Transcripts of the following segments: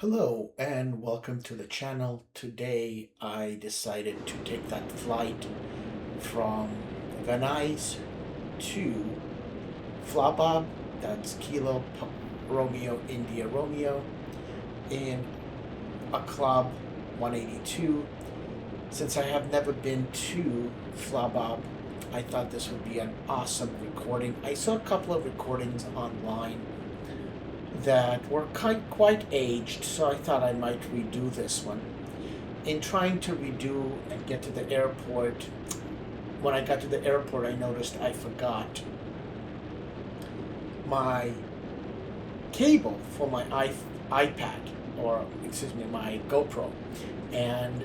Hello and welcome to the channel. Today I decided to take that flight from Nuys to FlaBob, that's Romeo India Romeo, in a Club 182. Since I have never been to FlaBob, I thought this would be an awesome recording. I saw a couple of recordings online that were quite aged, so I thought I might redo this one. In trying to redo and get to the airport, when I got to the airport, I noticed I forgot my cable for my iPad, or excuse me, my GoPro. And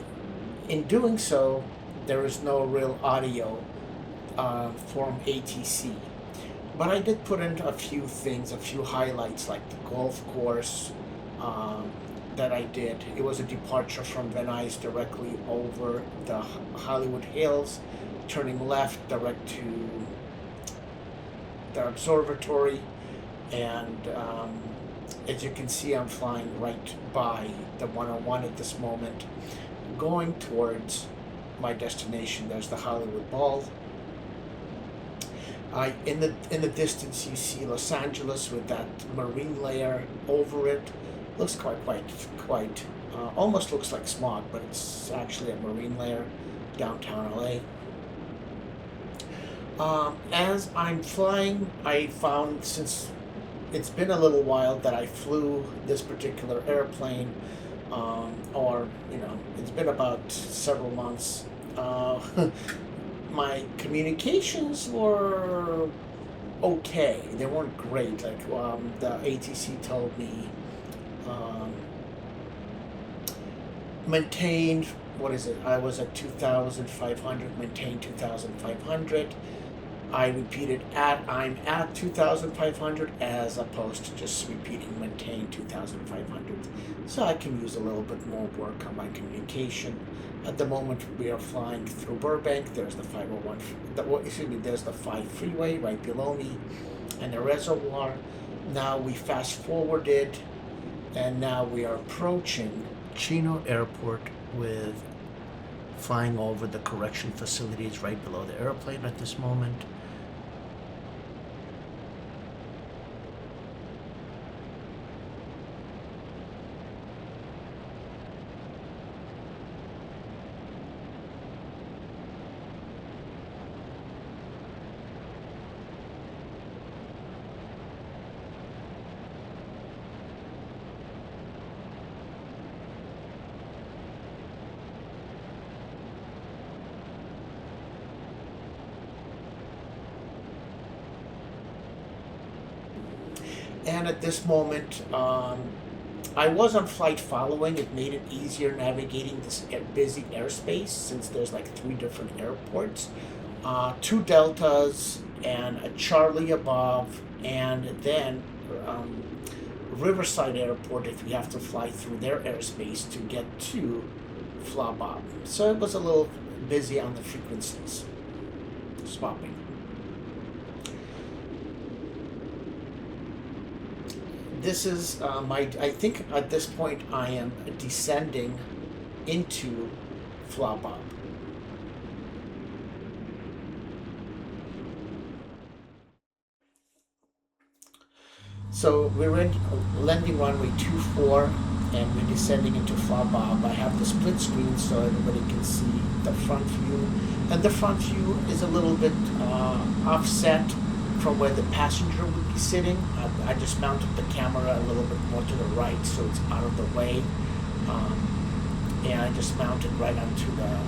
in doing so, there is no real audio from ATC. But I did put in a few things, a few highlights, like the golf course that I did. It was a departure from Venice directly over the Hollywood Hills, turning left direct to the observatory. And as you can see, I'm flying right by the 101 at this moment, going towards my destination. There's the Hollywood Bowl. In the distance, you see Los Angeles with that marine layer over it. Looks quite almost looks like smog, but it's actually a marine layer. Downtown LA. As I'm flying, I found, since it's been a little while that I flew this particular airplane, or it's been about several months. My communications were okay. They weren't great. Like the ATC told me, maintained, what is it? I was at 2,500, maintained 2,500. I repeated I'm at 2,500 as opposed to just repeating maintain 2,500. So I can use a little bit more work on my communication. At the moment, we are flying through Burbank. There's the 501, there's the 5 freeway right below me, and the reservoir. Now we fast forwarded, and now we are approaching Chino Airport, with flying over the correction facilities right below the airplane at this moment. And at this moment, I was on flight following. It made it easier navigating this busy airspace, since there's like 3 different airports, 2 deltas and a Charlie above, and then Riverside Airport if we have to fly through their airspace to get to FlaBob. So it was a little busy on the frequencies swapping. This is I think at this point I am descending into FlaBob. So we're in landing runway 24, and we're descending into FlaBob. I have the split screen so everybody can see the front view, and the front view is a little bit offset from where the passenger would be sitting. I just mounted the camera a little bit more to the right so it's out of the way, and I just mounted right onto the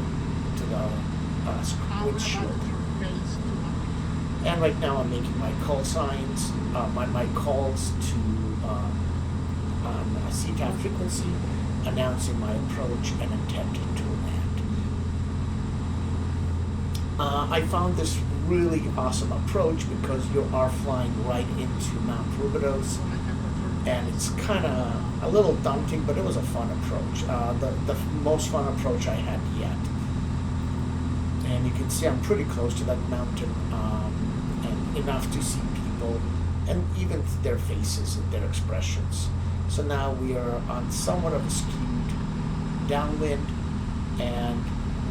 windshield. And right now I'm making my call signs, my calls to on a CTAF frequency, announcing my approach and intent to land. I found this really awesome approach because you are flying right into Mount Rubidos, and it's kind of a little daunting, but it was a fun approach, the most fun approach I had yet. And you can see I'm pretty close to that mountain, and enough to see people and even their faces and their expressions. So now we are on somewhat of a skewed downwind, and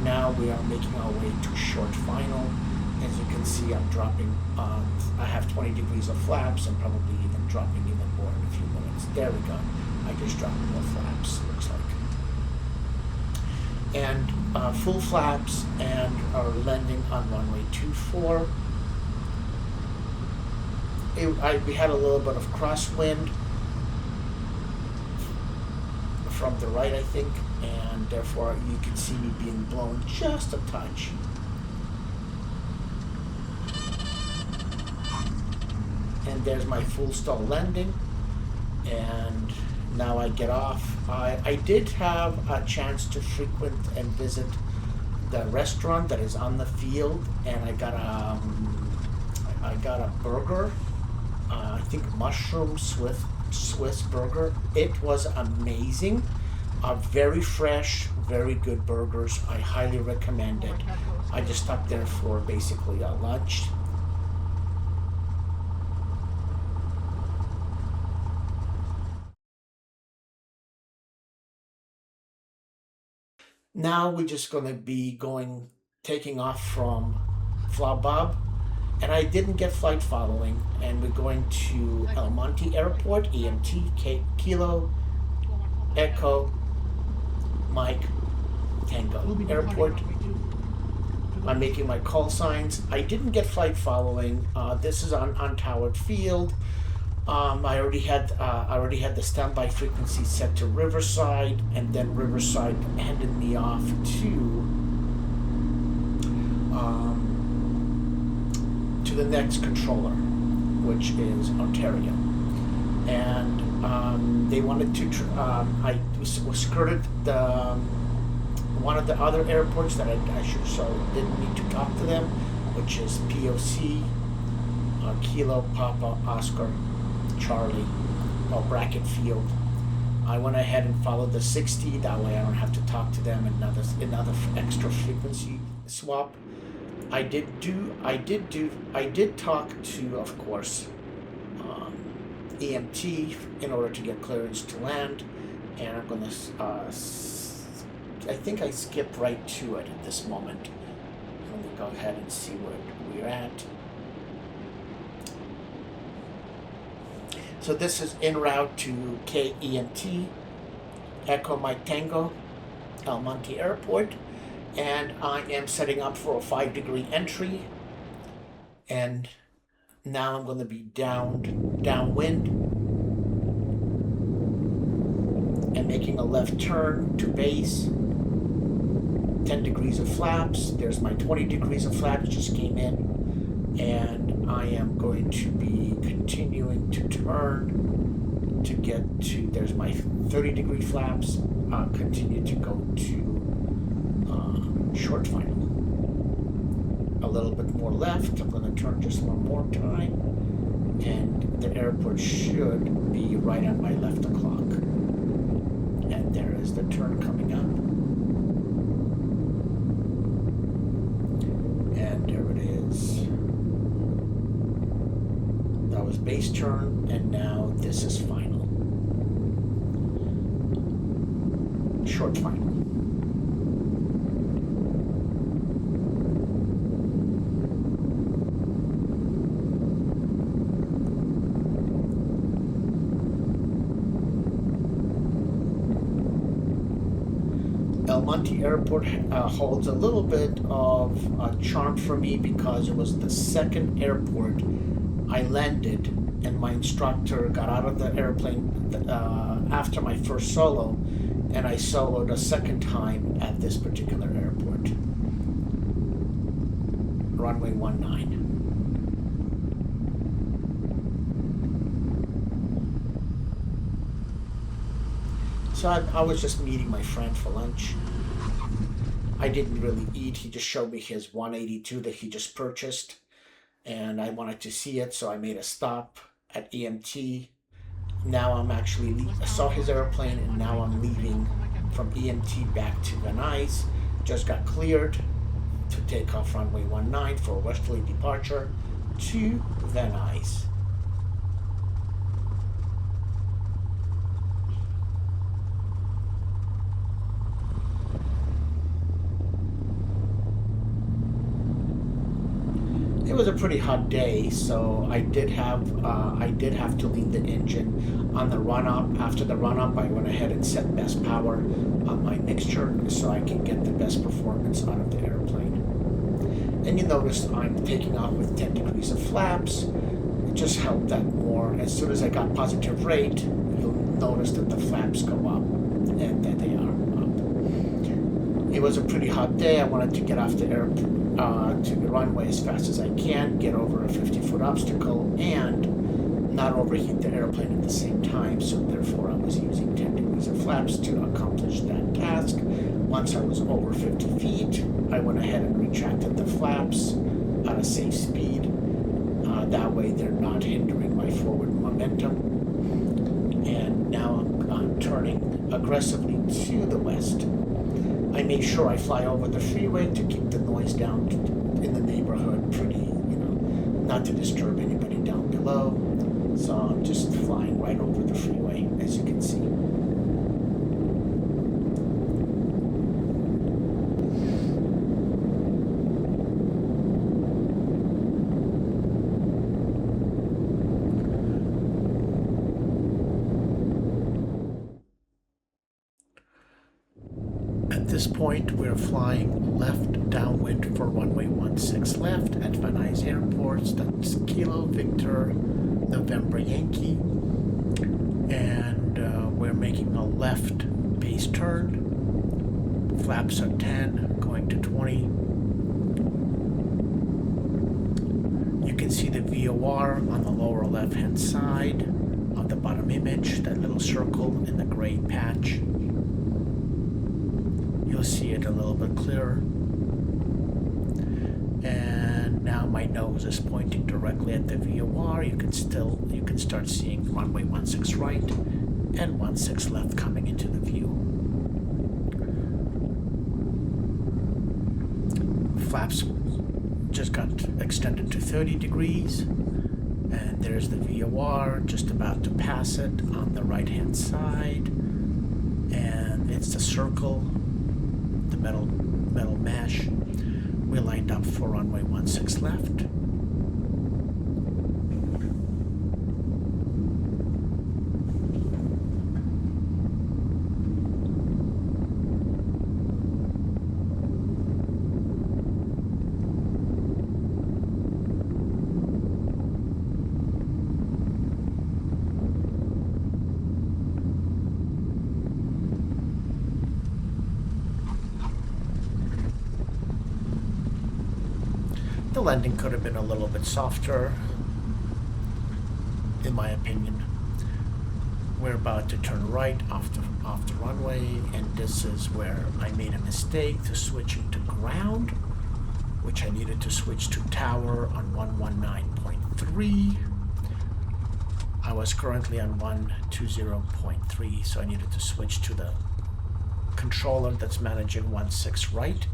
now we are making our way to short final. As you can see, I'm dropping, I have 20 degrees of flaps, and probably even dropping even more in a few minutes. There we go. I just dropped more flaps, looks like. And full flaps, and are landing on runway 24. We had a little bit of crosswind from the right, I think, and therefore you can see me being blown just a touch. And there's my full stall landing, and now I get off. I did have a chance to frequent and visit the restaurant that is on the field, and I got a burger, I think mushroom Swiss burger. It was amazing. Very fresh, very good burgers. I highly recommend it. I just stopped there for basically a lunch. Now we're just going to be taking off from FlaBob, and I didn't get flight following, and we're going to Monte Airport, EMT, Kilo, Echo, Mike, Tango Airport. I'm making my call signs. I didn't get flight following. This is on Towered Field. I already had the standby frequency set to Riverside, and then Riverside handed me off to the next controller, which is Ontario, and they wanted to. I was skirted one of the other airports that I didn't need to talk to them, which is POC, Kilo Papa Oscar Charlie, Bracket Field. I went ahead and followed the 60. That way I don't have to talk to them. Another extra frequency swap. I did talk to, of course, EMT in order to get clearance to land, and I'm gonna. I think I skipped right to it at this moment. Let me go ahead and see where we're at. So this is en route to KEMT, Echo Mike Tango, El Monte Airport, and I am setting up for a 5-degree entry. And now I'm going to be downwind and making a left turn to base. 10 degrees of flaps. There's my 20 degrees of flaps just came in. And I am going to be continuing to turn to get to, there's my 30-degree flaps, continue to go to short final. A little bit more left. I'm going to turn just one more time, and the airport should be right on my left o'clock. And there is the turn coming up. And there it is. That was base turn, and now this is final. Short final. El Monte Airport holds a little bit of charm for me because it was the second airport I landed, and my instructor got out of the airplane after my first solo, and I soloed a second time at this particular airport. Runway 19. So I was just meeting my friend for lunch. I didn't really eat. He just showed me his 182 that he just purchased, and I wanted to see it, so I made a stop at EMT. Now I'm actually, I saw his airplane, and now I'm leaving from EMT back to Nuys. Just got cleared to take off runway 19 for a westerly departure to Nuys. was a pretty hot day, so I did have to leave the engine on the run up. After the run up, I went ahead and set best power on my mixture so I can get the best performance out of the airplane. And you notice I'm taking off with 10 degrees of flaps. It just helped that more. As soon as I got positive rate, you'll notice that the flaps go up, and that they are up. It was a pretty hot day. I wanted to get off the to the runway as fast as I can, get over a 50-foot obstacle, and not overheat the airplane at the same time. So therefore, I was using 10 degrees of flaps to accomplish that task. Once I was over 50 feet, I went ahead and retracted the flaps at a safe speed. That way they're not hindering my forward momentum. And now I'm turning aggressively to the west. I made sure I fly over the freeway to keep the noise down in the neighborhood pretty, not to disturb anybody down below. So I'm just flying right over the freeway, as you can see. At this point, we're flying left downwind for runway 16 left at Van Nuys Airport. That's Kilo Victor November Yankee. And we're making a left base turn. Flaps are 10, going to 20. You can see the VOR on the lower left-hand side of the bottom image, that little circle in the gray patch. You'll see it a little bit clearer. And now my nose is pointing directly at the VOR. You can start seeing runway 16 right and 16 left coming into the view. Flaps just got extended to 30 degrees. And there's the VOR, just about to pass it on the right-hand side. And it's the circle, the metal mesh. We lined up for runway 16 left. The landing could have been a little bit softer, in my opinion. We're about to turn right off the runway, and this is where I made a mistake to switching to ground, which I needed to switch to tower on 119.3. I was currently on 120.3, so I needed to switch to the controller that's managing 16 right.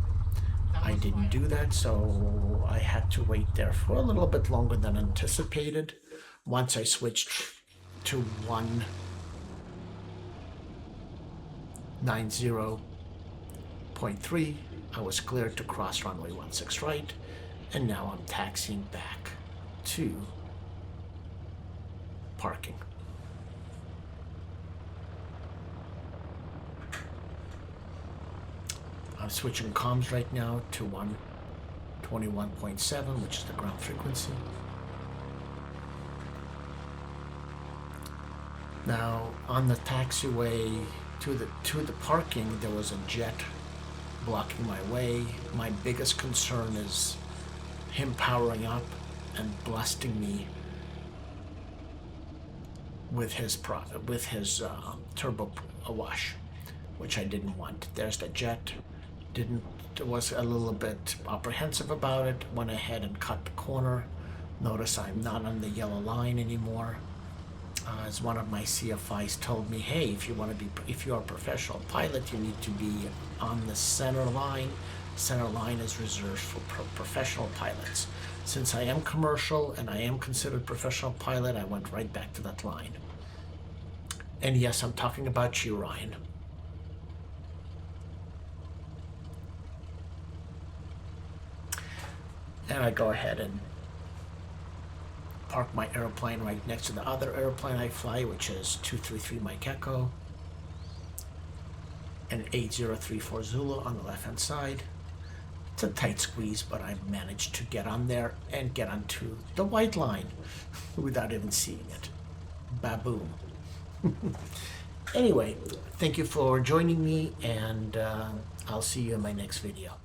I didn't do that, so I had to wait there for a little bit longer than anticipated. Once I switched to 190.3, I was cleared to cross runway 16 right, and now I'm taxiing back to parking. I'm switching comms right now to 121.7, which is the ground frequency. Now, on the taxiway to the parking, there was a jet blocking my way. My biggest concern is him powering up and blasting me with his turbo wash, which I didn't want. There's the jet. Was a little bit apprehensive about it. Went ahead and cut the corner. Notice I'm not on the yellow line anymore. As one of my CFIs told me, hey, if you are a professional pilot, you need to be on the center line. Center line is reserved for professional pilots. Since I am commercial and I am considered professional pilot, I went right back to that line. And yes, I'm talking about you, Ryan. And I go ahead and park my airplane right next to the other airplane I fly, which is 233 Mike Echo and 8034 Zulu on the left hand side. It's a tight squeeze, but I managed to get on there and get onto the white line without even seeing it. Baboom. Anyway, thank you for joining me, and I'll see you in my next video.